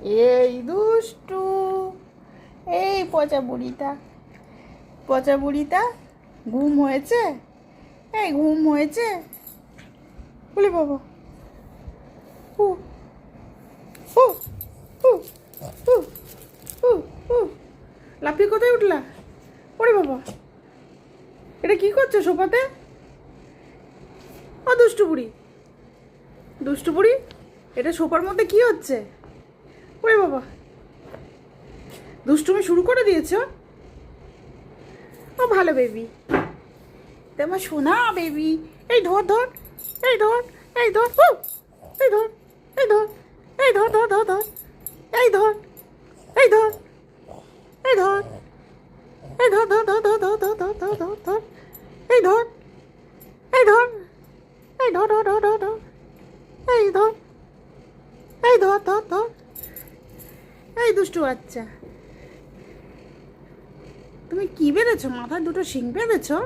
এই দুষ্টু, এই পচা বুড়িটা ঘুম হয়েছে? এই ঘুম হয়েছে? বলি বাবা, উ উ উ উ উ উ লাফিয়ে কোথায় উঠলা? ওরে বাবা, এটা কি করছো সোফাতে? ও দুষ্টু বুড়ি, এটা সোফার মধ্যে কি হচ্ছে? ওরে বাবা, দুষ্টুমি শুরু করে দিয়েছো? ও ভালো বেবি, তোমার সোনা বেবি। এই ধর, এই ধর, এই ধর, এই ধর, এই ধর, এই ধর, ধর ধর ধর, এই ধর, এই ধর, এই ধর, এই ধর, ধর ধর ধর ধর ধর ধর ধর ধর ধর, এই ধর, এই ধর, এই ধর ধর ধর ধর ধর, এই ধর, এই ধর ধর ধর, এই দুষ্টু বাচ্চা, তুমি কি বেঁধেছো? মাথায় দুটো শিং বেঁধেছো?